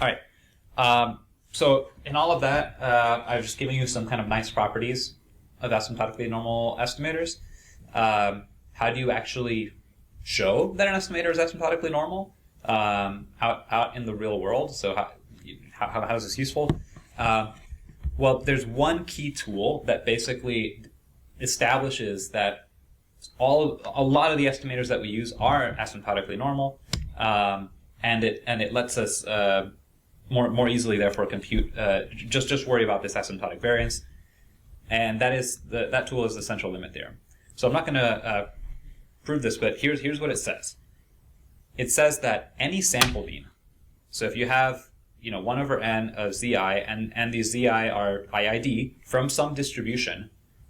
All right. So in all of that, I've just given you some kind of nice properties of asymptotically normal estimators. How do you actually show that an estimator is asymptotically normal out in the real world? So how is this useful? Well, there's one key tool that basically establishes that a lot of the estimators that we use are asymptotically normal, and it lets us more easily therefore compute just worry about this asymptotic variance, and that tool is the central limit theorem. So I'm not going to prove this, but here's what it says. It says that any sample mean, so if you have 1 over n of zi, and these zi are IID from some distribution,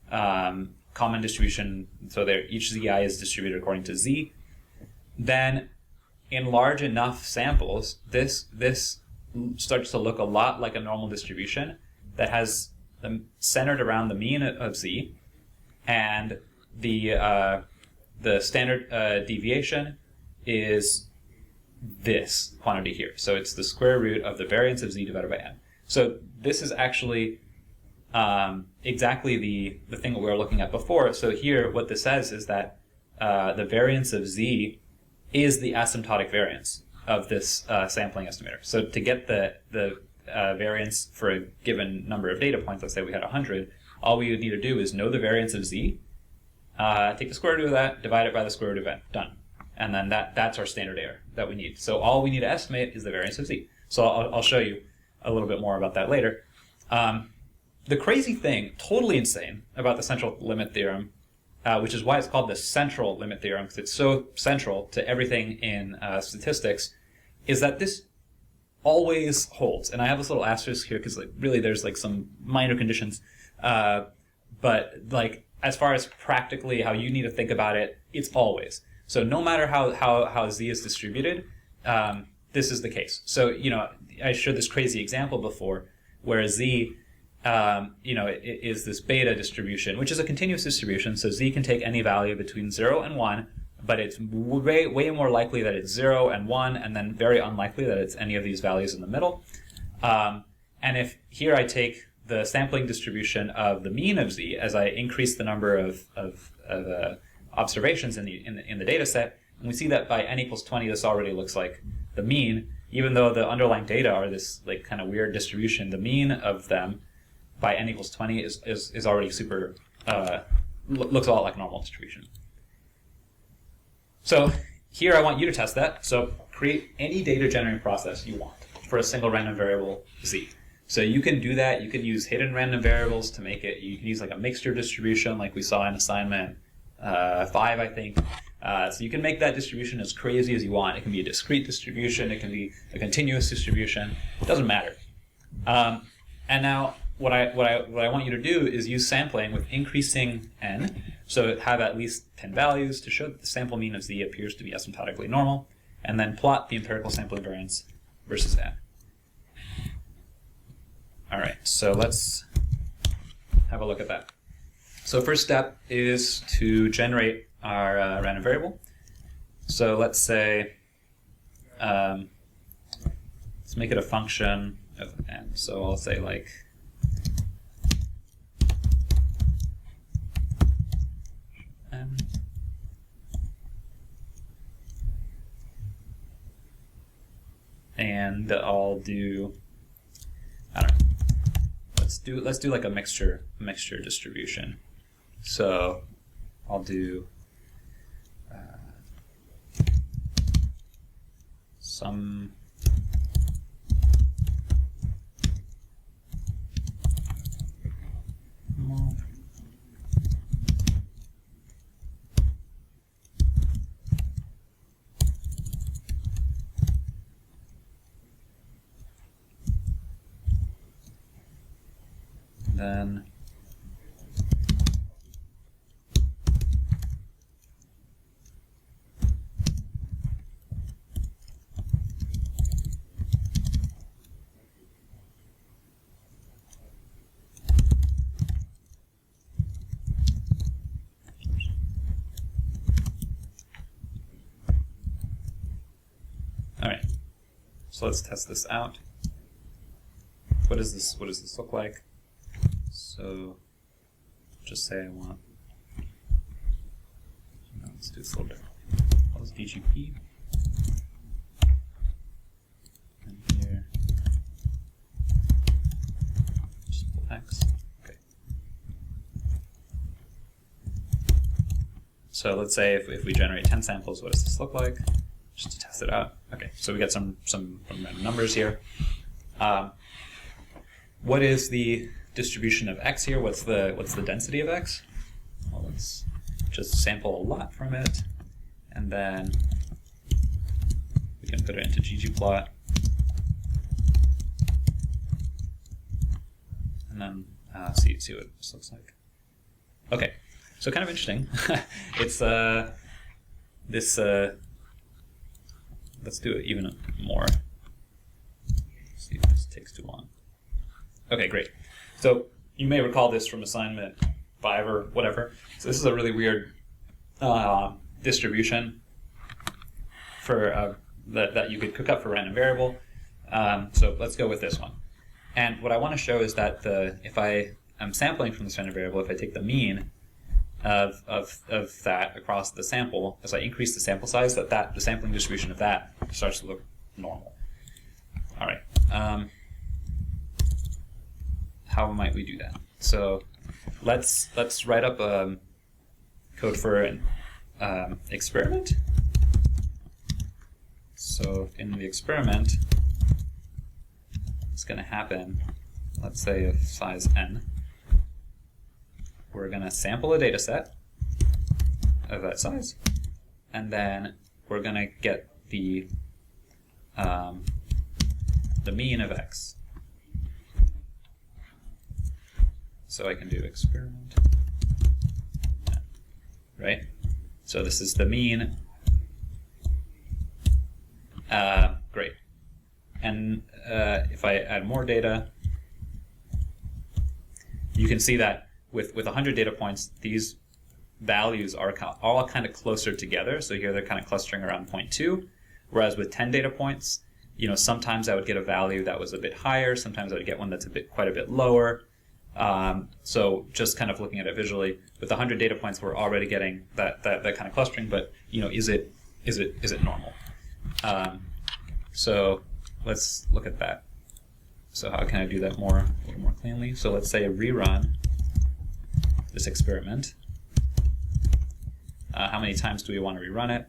common distribution, so each zi is distributed according to z, then in large enough samples, this starts to look a lot like a normal distribution that has centered around the mean of z, and the standard deviation is this quantity here. So it's the square root of the variance of z divided by n. So this is actually exactly the thing that we were looking at before. So here what this says is that the variance of z is the asymptotic variance of this sampling estimator. So to get the variance for a given number of data points, let's say we had 100, all we would need to do is know the variance of z, take the square root of that, divide it by the square root of n, done. And then that's our standard error that we need. So all we need to estimate is the variance of z. So I'll show you a little bit more about that later. The crazy thing, totally insane, about the central limit theorem, which is why it's called the central limit theorem, because it's so central to everything in statistics, is that this always holds. And I have this little asterisk here because really there's some minor conditions, but as far as practically how you need to think about it, it's always. So no matter how z is distributed, this is the case. So I showed this crazy example before where z is this beta distribution, which is a continuous distribution. So z can take any value between 0 and 1, but it's way more likely that it's 0 and 1, and then very unlikely that it's any of these values in the middle. And if here I take the sampling distribution of the mean of z as I increase the number of observations in the data set, and we see that by n equals 20, this already looks like the mean, even though the underlying data are this kind of weird distribution. The mean of them by n equals 20 is already super, looks a lot like normal distribution. So here I want you to test that. So create any data generating process you want for a single random variable z. So you can do that. You can use hidden random variables to make it. You can use a mixture distribution like we saw in assignment 5, I think. So you can make that distribution as crazy as you want. It can be a discrete distribution. It can be a continuous distribution. It doesn't matter. And now what I want you to do is use sampling with increasing n, so have at least 10 values to show that the sample mean of z appears to be asymptotically normal, and then plot the empirical sampling variance versus n. All right, so let's have a look at that. So first step is to generate our random variable. So let's say, let's make it a function of n. So I'll say n. And I'll do, I don't know, let's do a mixture distribution. So I'll do some then all right, so let's test this out. what does this look like? So just say I want, let's do this a little different. What is DGP? And here, just X. Okay. So let's say if we generate 10 samples, what does this look like? Just to test it out. Okay, so we got some random numbers here. What is the distribution of X here? What's the density of X? Well, let's just sample a lot from it, and then we can put it into ggplot, and then see what this looks like. Okay, so kind of interesting. It's this. Let's do it even more. See if this takes too long. Okay, great. So you may recall this from assignment 5 or whatever. So this is a really weird distribution for that you could cook up for random variable. So let's go with this one. And what I want to show is that if I am sampling from this random variable, if I take the mean of that across the sample, as I increase the sample size, the sampling distribution of that starts to look normal. All right. How might we do that? So let's write up code for an experiment. So in the experiment, it's going to happen, let's say of size n. We're going to sample a data set of that size, and then we're going to get the mean of X. So I can do experiment, right? So this is the mean. Great. And if I add more data, you can see that with 100 data points, these values are all kind of closer together. So here they're kind of clustering around 0.2, whereas with 10 data points, sometimes I would get a value that was a bit higher, sometimes I would get one that's quite a bit lower. So just kind of looking at it visually, with 100 data points, we're already getting that kind of clustering. But is it normal? So let's look at that. So how can I do that a little more cleanly? So let's say rerun this experiment. How many times do we want to rerun it?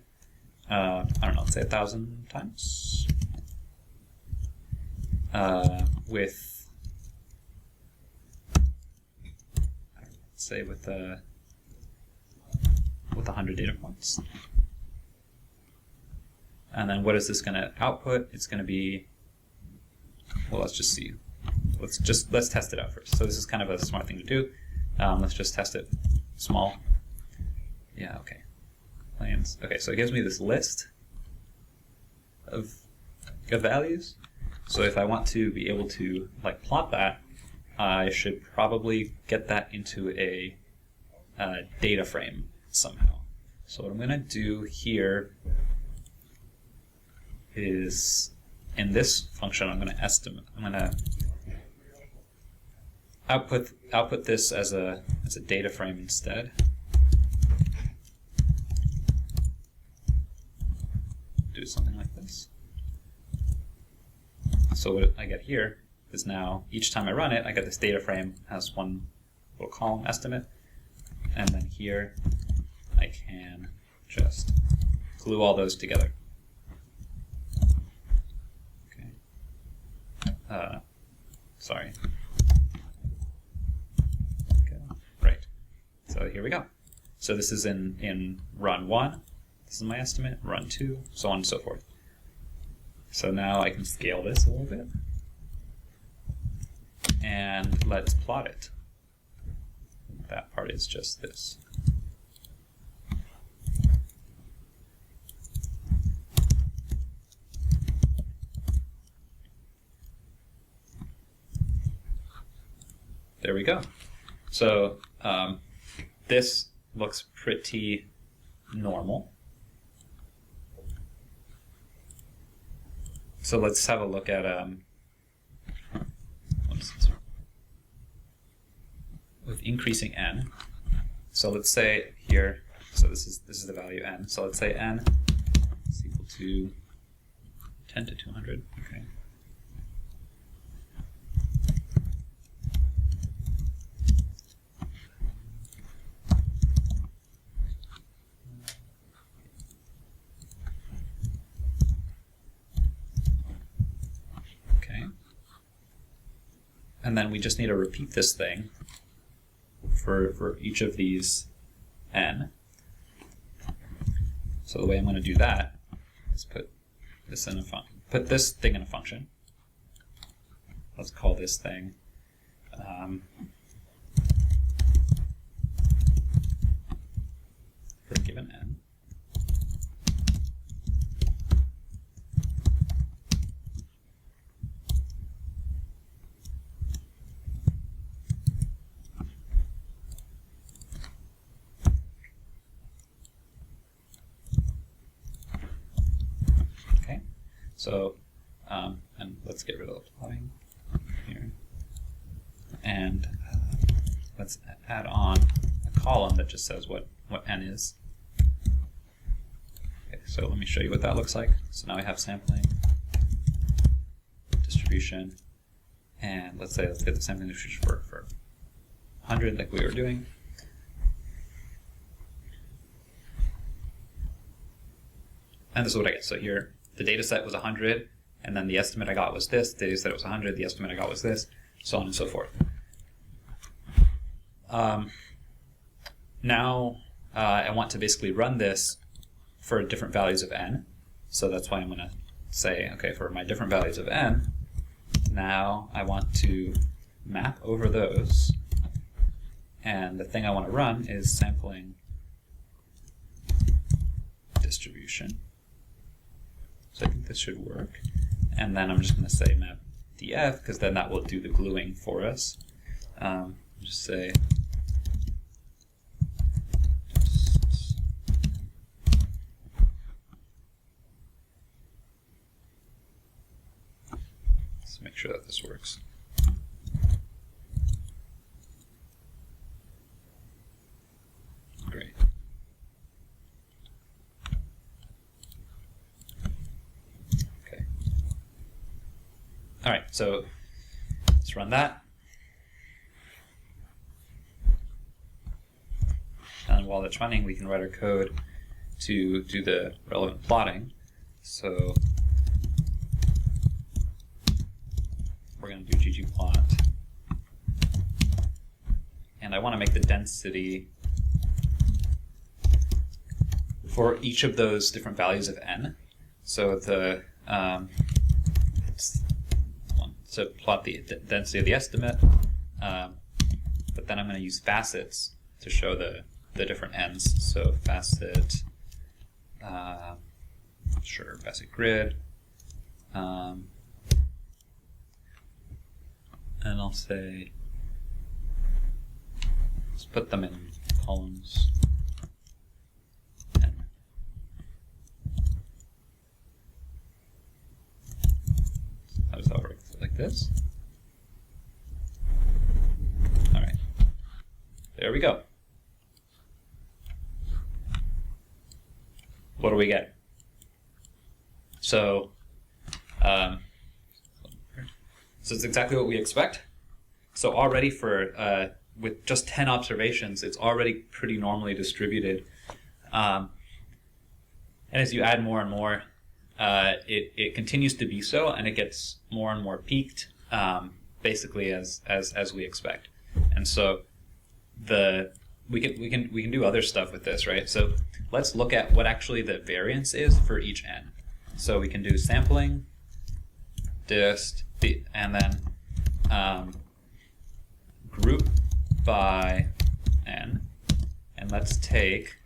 I don't know. Let's say 1,000 times. With say with 100 data points. And then what is this going to output? It's going to be, well, let's just see. Let's test it out first. So this is kind of a smart thing to do. Let's just test it small. Yeah, okay. Plans. Okay, so it gives me this list of values. So if I want to be able to plot that, I should probably get that into a data frame somehow. So what I'm going to do here is, in this function, I'm going to estimate. I'm going to output this as a data frame instead. Do something like this. So what I get here is now each time I run it, I get this data frame as one little column estimate, and then here I can just glue all those together. Okay. Sorry. Okay. Right. So here we go. So this is in run 1. This is my estimate. Run 2, so on and so forth. So now I can scale this a little bit. And let's plot it. That part is just this. There we go. So this looks pretty normal. So let's have a look at, I'll with increasing n. So let's say here, so this is the value n. So let's say n is equal to 10 to 200. Okay. And then we just need to repeat this thing for each of these n. So the way I'm going to do that is put this in put this thing in a function. Let's call this thing for a given n. So, and let's get rid of the plotting here. And let's add on a column that just says what n is. Okay, so let me show you what that looks like. So now we have sampling, distribution, and let's get the sampling distribution for 100 like we were doing. And this is what I get. So here, the data set was 100, and then the estimate I got was this. The data set was 100, the estimate I got was this, so on and so forth. Now I want to basically run this for different values of n. So that's why I'm going to say, okay, for my different values of n, now I want to map over those. And the thing I want to run is sampling distribution. So I think this should work. And then I'm just going to say map df, because then that will do the gluing for us. Just say let's make sure that this works. Great. All right, so let's run that. And while it's running, we can write our code to do the relevant plotting. So we're going to do ggplot. And I want to make the density for each of those different values of n. So the so plot the density of the estimate, but then I'm going to use facets to show the different ends. So facet, sure, facet grid, and I'll say, let's put them in columns. How does that work? Like this. All right, there we go. What do we get? So, so it's exactly what we expect. So already for with just 10 observations, it's already pretty normally distributed. And as you add more and more, it continues to be so, and it gets more and more peaked, basically as we expect. And so we can do other stuff with this, right? So let's look at what actually the variance is for each n. So we can do sampling, dist, and then group by n, and let's take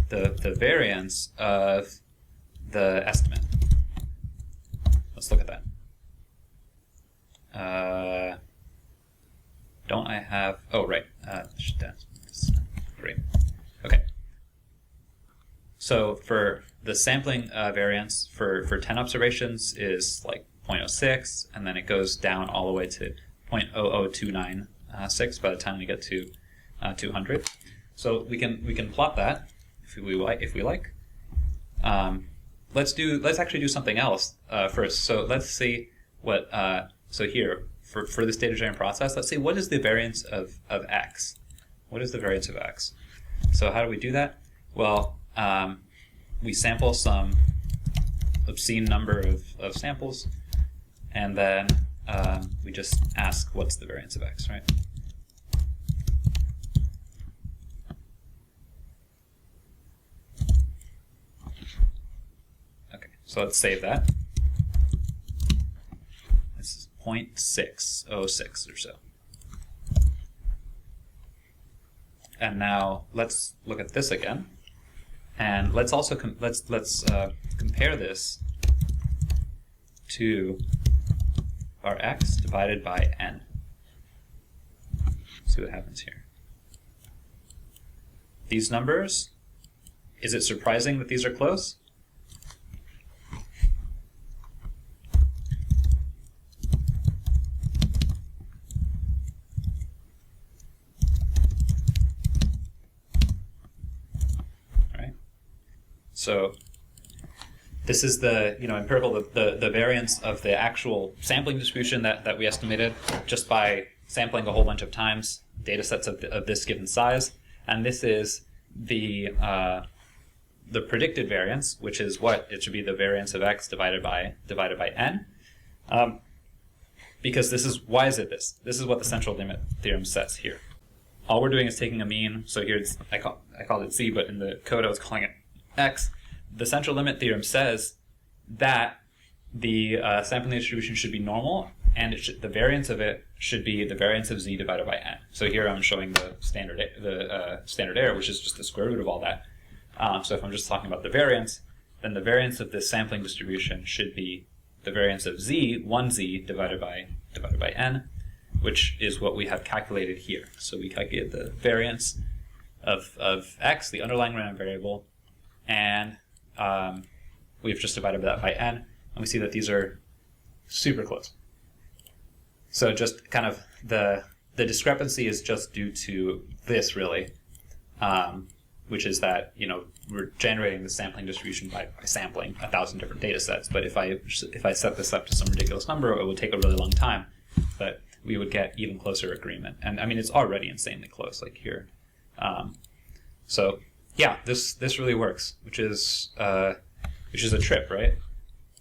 the variance of the estimate. Let's look at that. Don't I have, oh right, great. Okay. So for the sampling variance for 10 observations is like 0.06, and then it goes down all the way to 0.00296 by the time we get to 200. So we can plot that if we like. Let's actually do something else first. So let's see what so here for this data generating process. Let's see what is the variance of x. What is the variance of x? So how do we do that? Well, we sample some obscene number of samples, and then we just ask what's the variance of x, right? Okay, so let's save that. This is 0.606 or so. And now let's look at this again, and let's also compare this to our x divided by n. See what happens here. These numbers, is it surprising that these are close? So this is the empirical the variance of the actual sampling distribution that we estimated just by sampling a whole bunch of times data sets of this given size, and this is the predicted variance, which is what it should be, the variance of x divided by n, because this is why is it this? This is what the central limit theorem says here. All we're doing is taking a mean. So here I called it z, but in the code I was calling it x. The central limit theorem says that the sampling distribution should be normal, and the variance of it should be the variance of z divided by n. So here I'm showing the standard error, which is just the square root of all that. So if I'm just talking about the variance, then the variance of this sampling distribution should be the variance of z, 1z divided by n, which is what we have calculated here. So we calculated the variance of x, the underlying random variable, and we've just divided that by n, and we see that these are super close. So just kind of the discrepancy is just due to this, really, which is that we're generating the sampling distribution by sampling 1,000 different data sets. But if I set this up to some ridiculous number, it would take a really long time, but we would get even closer agreement. And I mean, it's already insanely close, like here. So yeah, this really works, which is a trip, right?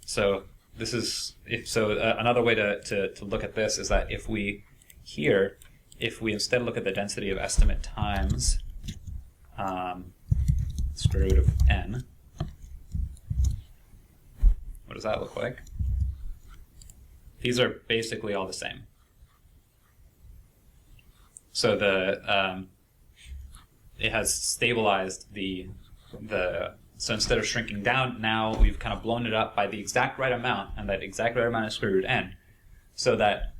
So this is another way to look at this is that if we instead look at the density of estimate times square root of n, what does that look like? These are basically all the same. So it has stabilized so instead of shrinking down, now we've kind of blown it up by the exact right amount, and that exact right amount is square root n, so that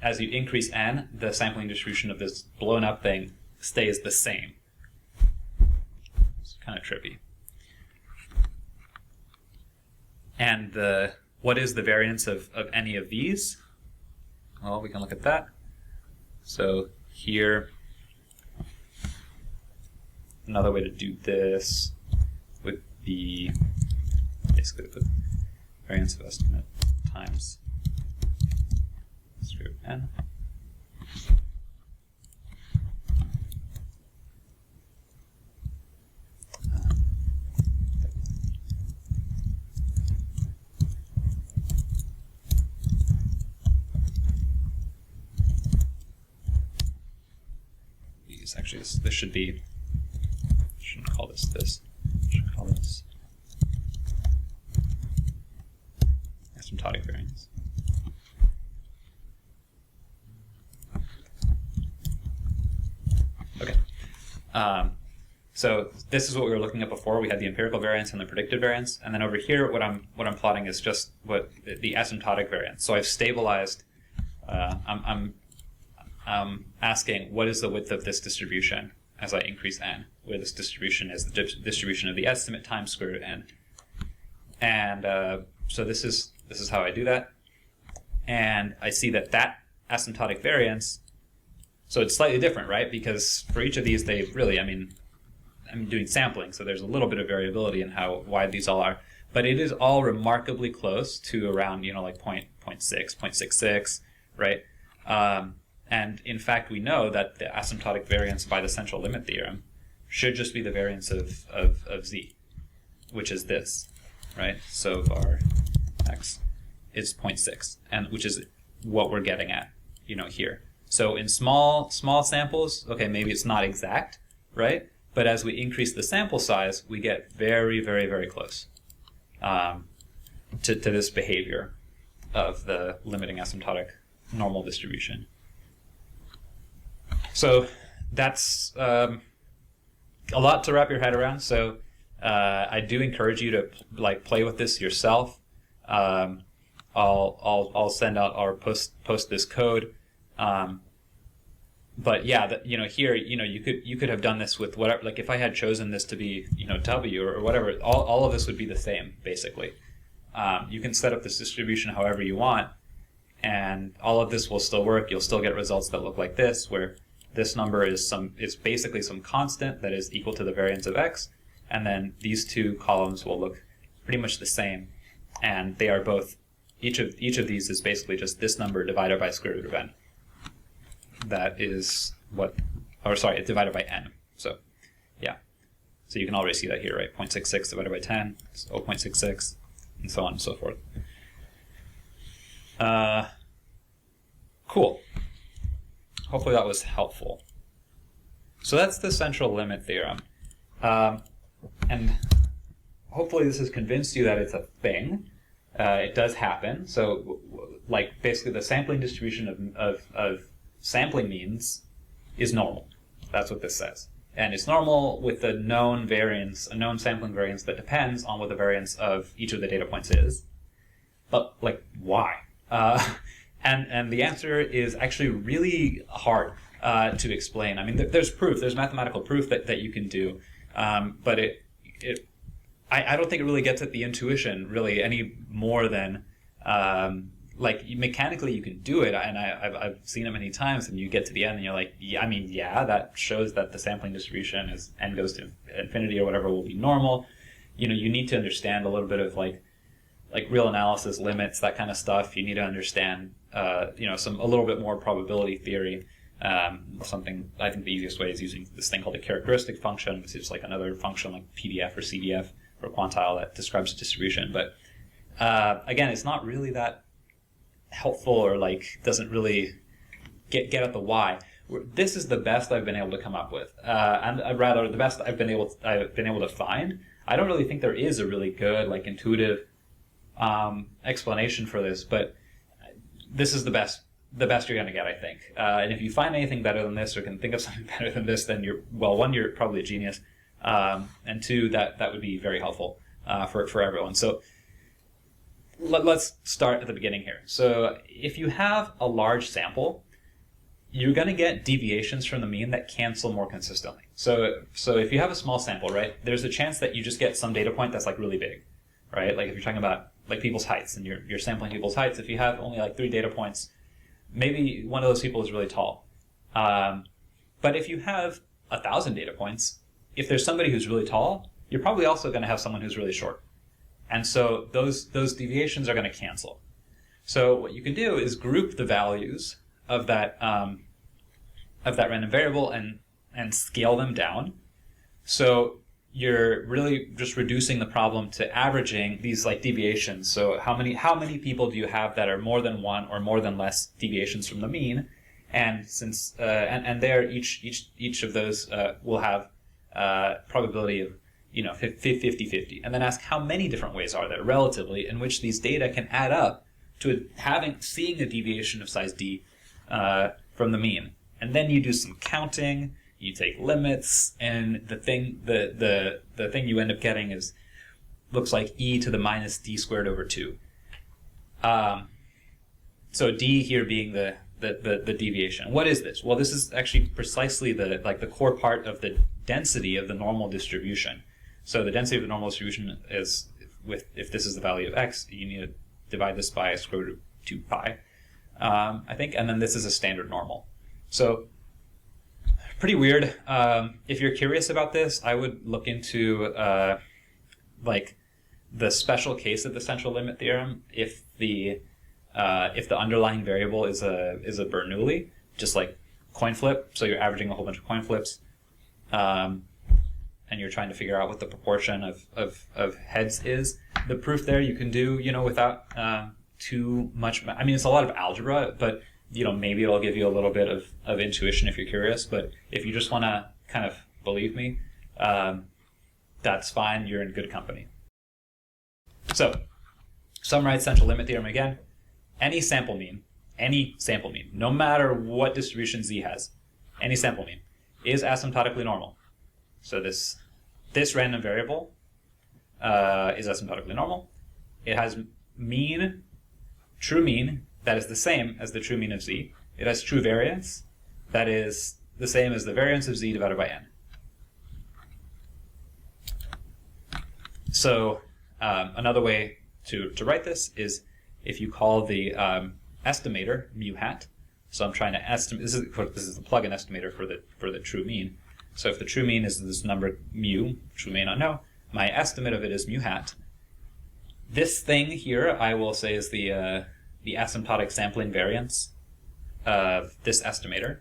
as you increase n, the sampling distribution of this blown up thing stays the same. It's kind of trippy. And what is the variance of any of these? Well, we can look at that. So here, another way to do this would be basically the variance of estimate times square root n. Actually, this should be. Shouldn't call this this. Should call this asymptotic variance. Okay. So this is what we were looking at before. We had the empirical variance and the predicted variance, and then over here, what I'm plotting is just what the asymptotic variance. So I've stabilized. I'm asking what is the width of this distribution as I increase n, where this distribution is the distribution of the estimate times square root n. And so this is how I do that. and I see that asymptotic variance, so it's slightly different, right? Because for each of these, they really, I'm doing sampling, so there's a little bit of variability in how wide these all are, but it is all remarkably close to around, like 0.6, 0.66, right? And in fact, we know that the asymptotic variance by the central limit theorem should just be the variance of z, which is this, right? So var x is 0.6, and which is what we're getting at, here. So in small samples, okay, maybe it's not exact, right? But as we increase the sample size, we get very, very, very close to this behavior of the limiting asymptotic normal distribution. So that's a lot to wrap your head around. So I do encourage you to play with this yourself. I'll send out or post this code. But yeah, here, you could have done this with whatever, if I had chosen this to be, W or whatever, all of this would be the same, basically. You can set up this distribution however you want, and all of this will still work. You'll still get results that look like this, where this number is basically some constant that is equal to the variance of x, and then these two columns will look pretty much the same, and they are both, each of these is basically just this number divided by square root of n. That is it's divided by n. So, yeah. So you can already see that here, right? 0.66 divided by 10 is 0.66, and so on and so forth. Cool. Hopefully that was helpful. So that's the central limit theorem. And hopefully this has convinced you that it's a thing. It does happen. So, basically the sampling distribution of sampling means is normal. That's what this says. And it's normal with a known variance, a known sampling variance that depends on what the variance of each of the data points is. But, why? And the answer is actually really hard to explain. There's proof, there's mathematical proof that you can do, but I don't think it really gets at the intuition really any more than mechanically you can do it, and I've seen it many times, and you get to the end and you're like, yeah, that shows that the sampling distribution as n goes to infinity or whatever will be normal. You need to understand a little bit of real analysis limits, that kind of stuff. You need to understand a little bit more probability theory. Something, I think the easiest way is using this thing called a characteristic function, which is another function like PDF or CDF or quantile that describes a distribution. But again, it's not really that helpful, or doesn't really get at the why. This is the best I've been able to come up with, and rather the best I've been able to find. I don't really think there is a really good intuitive explanation for this, but this is the best you're going to get, I think. And if you find anything better than this, or can think of something better than this, then one, you're probably a genius, and two, that would be very helpful for everyone. So let's start at the beginning here. So if you have a large sample, you're going to get deviations from the mean that cancel more consistently. So if you have a small sample, right, there's a chance that you just get some data point that's really big, right? If you're talking about people's heights, and you're sampling people's heights, if you have only 3 data points, maybe one of those people is really tall. But if you have 1,000 data points, if there's somebody who's really tall, you're probably also going to have someone who's really short. And so those deviations are going to cancel. So what you can do is group the values of that random variable and scale them down. So you're really just reducing the problem to averaging these deviations. So how many people do you have that are more than one or more than less deviations from the mean? And since and there each of those will have probability of 50-50, and then ask how many different ways are there relatively in which these data can add up to seeing a deviation of size d from the mean. And then you do some counting, you take limits, and the thing you end up getting looks like e to the minus d squared over 2. So d here being the deviation. What is this? Well, this is actually precisely the core part of the density of the normal distribution. So the density of the normal distribution is, if this is the value of x, you need to divide this by square root of 2 pi. I think, and then this is a standard normal. So pretty weird. If you're curious about this, I would look into like the special case of the central limit theorem if the underlying variable is a Bernoulli, just like coin flip. So you're averaging a whole bunch of coin flips, and you're trying to figure out what the proportion of heads is. The proof there you can do, without too much. I mean, it's a lot of algebra, but maybe it'll give you a little bit of intuition if you're curious. But if you just want to kind of believe me, that's fine. You're in good company. So, summarize central limit theorem again. Any sample mean, no matter what distribution Z has, any sample mean is asymptotically normal. So this random variable is asymptotically normal. It has mean, true mean, that is the same as the true mean of Z. It has true variance, that is the same as the variance of Z divided by N. So another way to write this is if you call the estimator mu hat. So I'm trying to estimate. This is the plug-in estimator for the true mean. So if the true mean is this number mu, which we may not know, my estimate of it is mu hat. This thing here, I will say, is the asymptotic sampling variance of this estimator.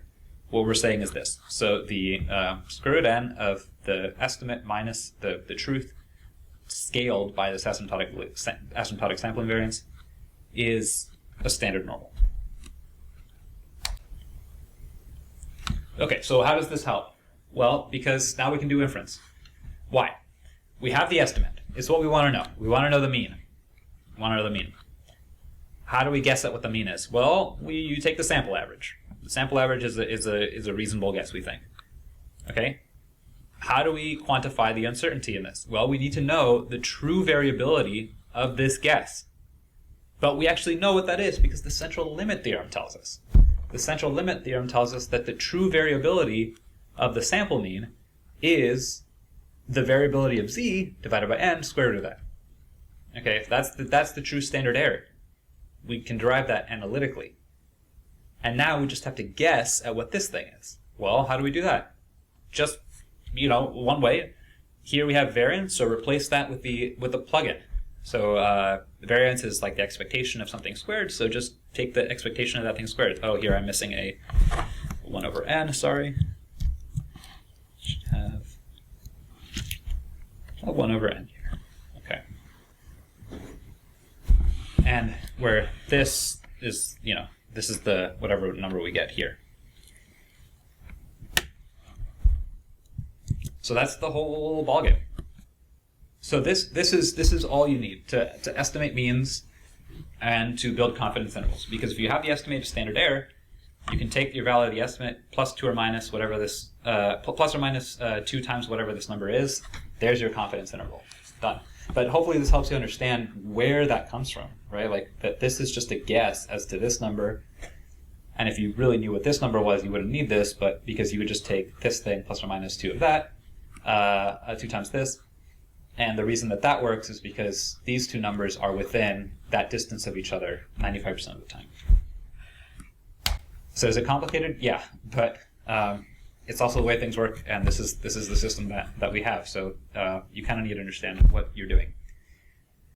What we're saying is this. So the square root n of the estimate minus the truth scaled by this asymptotic sampling variance is a standard normal. Okay, so how does this help? Well, because now we can do inference. Why? We have the estimate. It's what we want to know. We want to know the mean. How do we guess at what the mean is? Well, you take the sample average. The sample average is a reasonable guess, we think. Okay? How do we quantify the uncertainty in this? Well, we need to know the true variability of this guess. But we actually know what that is because the central limit theorem tells us. The central limit theorem tells us that the true variability of the sample mean is the variability of Z divided by N square root of that. Okay, if that's the true standard error. We can derive that analytically. And now we just have to guess at what this thing is. Well, how do we do that? Just, one way. Here we have variance, so replace that with the plugin. So the variance is like the expectation of something squared, so just take the expectation of that thing squared. Oh, here I'm missing a 1 over n, sorry. Should have a 1 over n here. Okay. And where this is, this is the whatever number we get here. So that's the whole ballgame. So this is all you need to estimate means and to build confidence intervals. Because if you have the estimated standard error, you can take your validity estimate plus 2 or minus whatever this plus or minus 2 times whatever this number is. There's your confidence interval. Done. But hopefully this helps you understand where that comes from, right? Like that this is just a guess as to this number. And if you really knew what this number was, you wouldn't need this, but because you would just take this thing plus or minus 2 of that, 2 times this. And the reason that works is because these two numbers are within that distance of each other 95% of the time. So is it complicated? Yeah, but it's also the way things work, and this is the system that we have. So you kind of need to understand what you're doing.